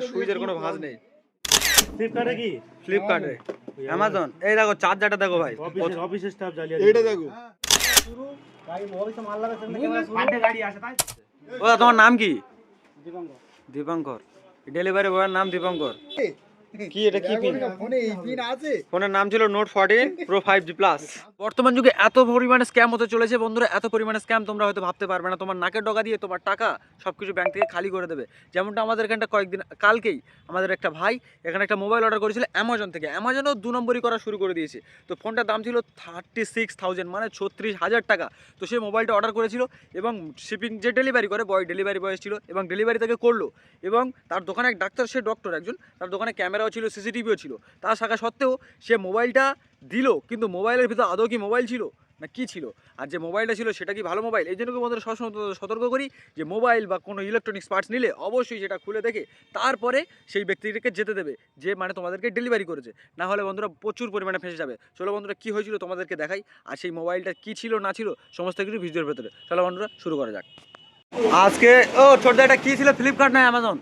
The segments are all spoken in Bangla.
সুইচের কোনো ভাঁজ নেই। ফ্লিপকার্টে কি ফ্লিপকার্টে, অ্যামাজন। এই দেখো চার্জারটা দেখো ভাই, অফিসের স্টাফ জ্বালিয়ে এইটা দেখো। ও তোমার নাম কি? দীপঙ্কর। ডেলিভারি বয়ের নাম দীপঙ্কর। কি এটা কি পিন? ফোনে এই পিন আছে। ফোনের নাম ছিল নোট 14 প্রো 5G প্লাস। বর্তমান যুগে এত পরিমাণে স্ক্যাম হতে চলেছে বন্ধুরা, এত পরিমাণে স্ক্যাম তোমরা হয়তো ভাবতে পারবে না। তোমার নাকের ডগা দিয়ে তোমার টাকা সবকিছু ব্যাংক থেকে খালি করে দেবে। যেমনটা আমাদের এখানটা কয়েকদিন কালকেই আমাদের একটা ভাই এখানে একটা মোবাইল অর্ডার করেছিল অ্যামাজন থেকে। অ্যামাজনও 2 নম্বরই করা শুরু করে দিয়েছে। তো ফোনটার দাম ছিল 36,000 মানে 36,000 টাকা। তো সে মোবাইলটা অর্ডার করেছিল এবং শিপিং যে ডেলিভারি করে ডেলিভারি বয় ছিল এবং ডেলিভারি থেকে করলো। এবং তার দোকানে এক ডাক্তার, সে ডক্টর একজন, তার দোকানে ক্যামেরাও ছিল, সিসিটিভিও ছিল। তার থাকা সত্ত্বেও সে মোবাইলটা দিল, কিন্তু মোবাইলের ভিতর আদৌ কি মোবাইল ছিল না কি ছিল, আর যে মোবাইলটা ছিল সেটা কি ভালো মোবাইল? এই জন্য বন্ধুরা সবসময় সতর্ক করি যে মোবাইল বা কোনো ইলেকট্রনিক্স পার্টস নিলে অবশ্যই সেটা খুলে দেখে তারপরে সেই ব্যক্তিটিকে যেতে দেবে যে মানে তোমাদেরকে ডেলিভারি করেছে। না হলে বন্ধুরা প্রচুর পরিমাণে ফেঁসে যাবে। চলো বন্ধুরা কী হয়েছিল তোমাদেরকে দেখাই, আর সেই মোবাইলটা কী ছিল না ছিল সমস্ত কিছু ভিডিওর ভেতরে। চলো বন্ধুরা শুরু করা যাক। আজকে ও ছোটদা, এটা কী ছিল? ফ্লিপকার্ট না অ্যামাজন?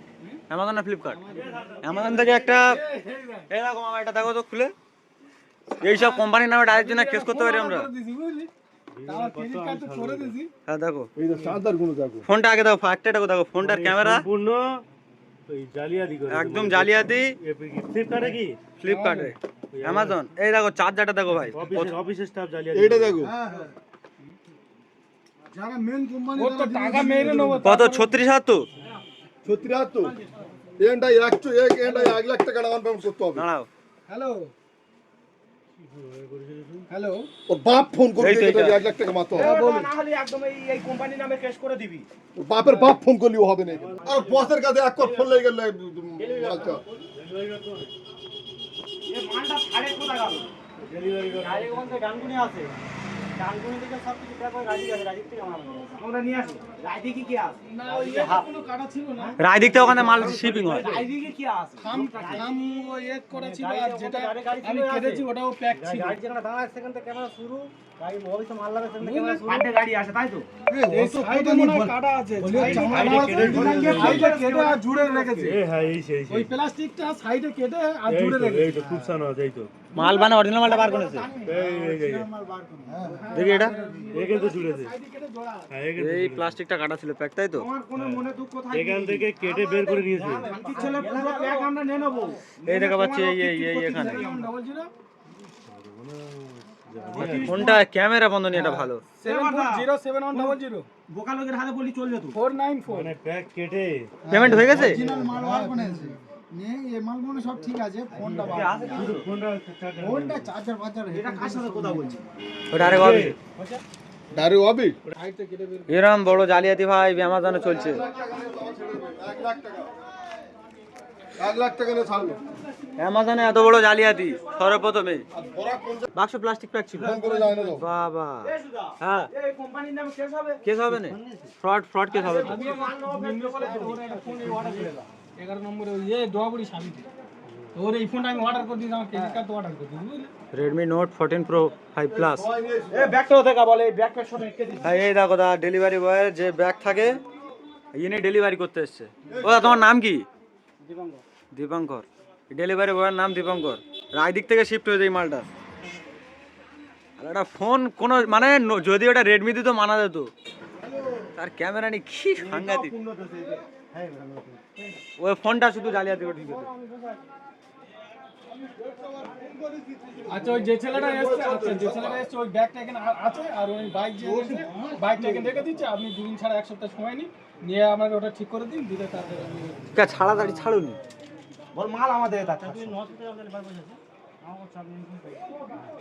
অ্যামাজন না ফ্লিপকার্ট? অ্যামাজন থেকে একটা এরকম আমার এটা দেখো তো খুলে। এইসব কোম্পানির নামে ডাইরেক্ট জন্য কেস করতে পারি আমরা। হ্যাঁ দেখো, ফোনটা আগে দেখো, ফার্স্টে দেখো ফোনটার ক্যামেরা সম্পূর্ণ ওই জালিয়াতি করে একদম জালিয়াতি। ফ্লিপকার্টে কি ফ্লিপকার্টে, অ্যামাজন। এই দেখো চার্জারটা দেখো ভাই, অফিসের স্টাফ জালিয়াতি। এইটা দেখো। যারা মেন কোম্পানি ওর তো টাকা মেরে নেবো। কত? 36,000 তো? 36 এন্ডা 1 লাখ টাকা ডাউন পেমেন্ট করতে হবে। দাঁড়াও, হ্যালো হ্যালো ওর বাপ ফোন করে 1 লাখ টাকা মাত্র হবে। না হলে একদম এই কোম্পানির নামে কেস করে দিবি। ওর বাপের বাপ ফোন করলেও হবে না। আর বসের কাছে এক কর ফোন লেগে গেলে মালটা এই মালটা ছাড়ে কোথা গেল? ডেলিভারি করে গাড়ি কোন থেকে ডানকুনি আছে, ডানকুনি থেকে সব কিছু ট্যাপ হয়ে গাড়ি আছে, গাড়ি থেকে আমরা নিয়ে আসি। রাইদিকে কি আছে? না ওই কোনো কাটা ছিল না। রায়দিক থেকে ওখানে মাল শিপিং হয়। রাইদিকে কি আছে? খাম ওই এক করা ছিল আর যেটা আমি কেটেছি ওটাও প্যাক ছিল। গাড়ি যেখানে দাঁড়ায় সেখান থেকে ক্যামেরা শুরু, গাড়ি মোবাইলে মাল লাগে সেখান থেকে ক্যামেরা শুরু। পান্ডে গাড়ি আছে তাই তো? এই তো সাইডে মনে হয় কাটা আছে। সাইডে কেটে আর জুড়ে রেখেছে। হ্যাঁ এই সেই ওই প্লাস্টিকটা সাইডে কেটে আর জুড়ে রেখেছে। এই তো খুব সানো আছে এই তো। মাল মানে অরিজিনাল মালটা বার করেছে। এই দেখি এটা, এখান থেকে জুড়েছে। সাইডে কেটে জোড়া। হ্যাঁ এই প্লাস্টিকটা কাটা ছিল প্যাক, তাই তো? আমার কোনো মনে দুঃখ থাকে এখান থেকে কেটে বের করে নিয়েছে। কি ছেলে পুরো প্যাক আমরা নিয়ে নেব। এই দেখা পাচ্ছি এই এখানে। 00 ফোনটা ক্যামেরা বন্ধ নিয়ে এটা ভালো। 740710 বোকা লোকের হাতে বলি চলবে তো। 494 মানে প্যাক কেটে পেমেন্ট হয়ে গেছে? অরিজিনাল মাল বার করেছে নিয়ে এই মাল মনে সব ঠিক আছে। ফোনটা বার শুধু ফোনটা ফোনটা চার্জার বাজার এটা কার সাথে কথা বলছি? ওটা আরে হবে ডারে হবে সাইডে কেটে বের এরম বড় জালিয়াতি ভাই অ্যামাজনে চলছে। 1 লাখ টাকা 1 লাখ টাকা নিয়ে ছাড়লো। অ্যামাজনে এত বড় জালিয়াতি সর্বপ্রথমে। আর বড় কোন বাক্স প্লাস্টিক প্যাক ছিল। ফোন করে যায় না তো। বাবা, হ্যাঁ এই কোম্পানির নামে কেস হবে? কেস হবে না? ফ্রড কেস হবে তো। মাল নেওয়া বের করে ফোন এই অর্ডার করে দাও। 11 নম্বরে ওই ডবড়ি সাবিতে ওর এই ফোনটা আমি অর্ডার করে দিয়েছি। আমার ক্রেডিট কার্ড তো অর্ডার করে দিয়েছি বুঝলি। Redmi Note 14 Pro 5 Plus। এই ব্যাগটা থেকে বলে এই ব্যাগটা সব রেখে দিই। হ্যাঁ এই দেখো দা, ডেলিভারি বয়ের যে ব্যাগ থাকে ইনি ডেলিভারি করতে এসছে। ও তোমার নাম কি? দীপঙ্কর। দীপঙ্কর। ডেলিভারি বয়ের নাম দীপঙ্কর। রায়দিক থেকে শিফট হয়ে যায় মালটা। আর একটা ফোন কোনো মানে যদি ওটা রেডমি দিত মানা যেত, তার ক্যামেরা নেই, কি সাংঘাতিক। ওই ফোনটা শুধু জালিয়াতি করে ঠিক আছে। আচ্ছা ওই যে ছেলেটা এসেছে, আচ্ছা যে ছেলেটা এসেছে ওই ব্যাগটা এখানে আছে আর ওই বাইক যে এসেছে বাইকটা এখানে রেখে দিচ্ছে। আপনি 2 দিন ছাড়া 1 সপ্তাহ সময় নিন, নিয়ে আমাকে ওটা ঠিক করে দিন, দিলে তারপরে আমি কে ছাড়া দাঁড়ি ছাড়ুনি। বল মাল আমাদের এটা।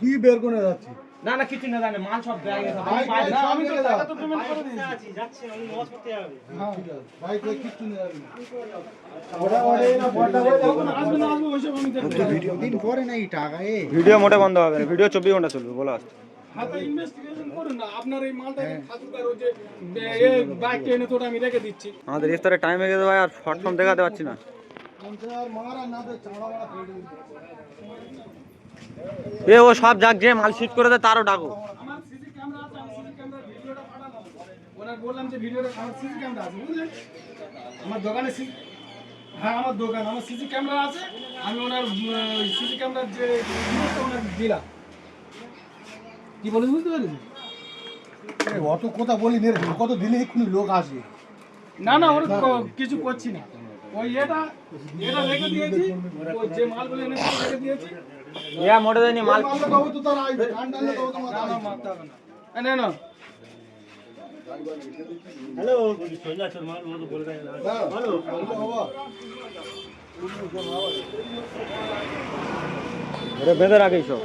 কি বের করে যাচ্ছে? না না কিছু না জানে মাল সব ব্যাগে আছে। না আমি তো টাকা তো পেমেন্ট করে দিয়েছি। যাচ্ছে আমি নজ করতে হবে। হ্যাঁ বাইক কিচ্ছু নিয়ে যাবে না। ওটা না বড়টা বলে যখন আসবে না আসবে ওইসব আমি দেখব। ভিডিও দিন পরে নাই টাকা ভিডিও মোটে বন্ধ হবে না, ভিডিও 24 ঘন্টা চলবে বলা আছে। হাতে ইনভেস্টিগেশন করুন না। আপনার এই মালটা এখানে থাকুক আর ওই যে এই বাইকটা এনে তোটা আমি রেখে দিচ্ছি। আমাদের ইফতারে টাইম হয়ে গেছে ভাই, আর শর্ট ফর্ম দেখাতে পারছি না। এ ও সব যাক, যে মাল শিফট করে দেয় তারও ডাকো। আমার সিসি ক্যামেরা আছে, আমি সিসি ক্যামেরা ভিডিওটা পাঠালাম। ওনার বললাম যে ভিডিওটা আমার সিসি ক্যামেরা আছে বুঝলেন। আমার দোকানে সিসি হ্যাঁ আমার দোকান, আমার সিসি ক্যামেরা আছে, আমি ওনার সিসি ক্যামেরার যে জিনিসটা ওনার দিলাম। কি বলে বুঝতে পারিস? অত কথা বলি নে, কত দিলে এক্ষুনি লোক আসে। না না ওর কিছু করছি না, ওই এটা রেখে দিয়েছি, ওই যে মালগুলো এনেছি রেখে দিয়েছি। ইয়া মোটে দেয়নি মাল। মারলে তবে তো তারা আসবে, ঠান্ডা হলে তবে তোমার না না মারতে হবে না। না না হ্যালো সোজা চল মাল মতো বলে দেয় না হ্যালো বাবা এটা বেঁধে রাখি সব।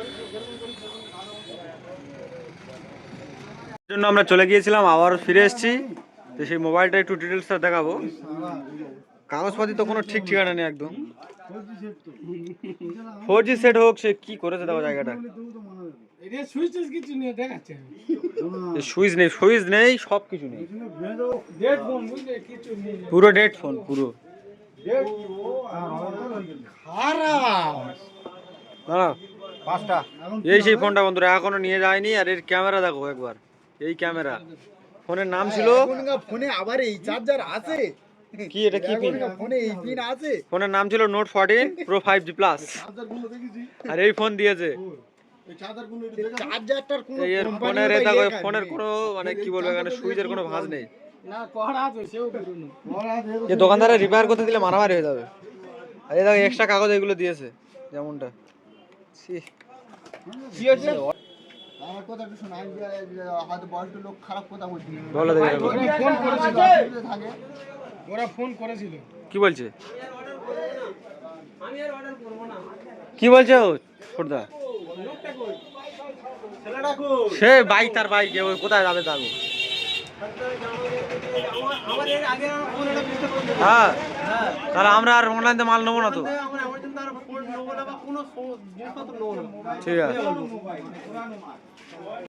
জন্য আমরা চলে গিয়েছিলাম, আবার ফিরে এসেছি। তো সেই মোবাইলটা একটু ডিটেলসটা দেখাবো। কাগজপাতি তো কোনো ঠিক ঠিকানা নেই একদম। 4G সেট হোক, সে কি করেছে দেখো জায়গাটা। এটা সুইচ কিছু নিয়ে দেখাচ্ছে, সুইচ নেই, সব কিছু নেই, ডেট ফোন বুঝলে কিছু নেই। পুরো ডেট ফোন পুরো। না পাঁচটা এই সেই ফোনটা বন্ধুরা এখনো নিয়ে যায়নি। আর এর ক্যামেরা দেখো একবার, এই ক্যামেরা। ফোনের নাম ছিল ফোনে আবার এই চার্জার আছে, কি, এটা কি পিন? ফোনে এই পিন আছে। ফোনের নাম ছিল note 14 pro 5G plus. Charger গুলো দেখেছি, আর এই ফোন দিয়েছে। এই চার্জার গুলো দেখেছি, চার্জারটার কোনো এই এর ফোনের এই দেখো, ফোনের কোনো মানে কি বলবো, এখানে সুইচের কোনো ভাঁজ নেই। না কড়া আছে সেও বেরোনো। এই দোকানদারে রিপেয়ার করতে দিলে মারামারি হয়ে যাবে। আর এই দেখো এক্সট্রা কাগজ এগুলো দিয়েছে যেমনটা। ছি, কি হচ্ছে? আমার কথা একটু শোনা, হয়তো বয়স্ক লোক খারাপ কথা বলছি, বলো দেখি দেখো। ওরা ফোন করেছিল, থাকে ওরা ফোন করেছিল। কি বলছে? কি বলছে ও ছোটদা? সে বাইক, তার বাইক কোথায় যাবে তাগো? হ্যাঁ, তাহলে আমরা আর অনলাইন মাল নেবো না তো। ঠিক আছে।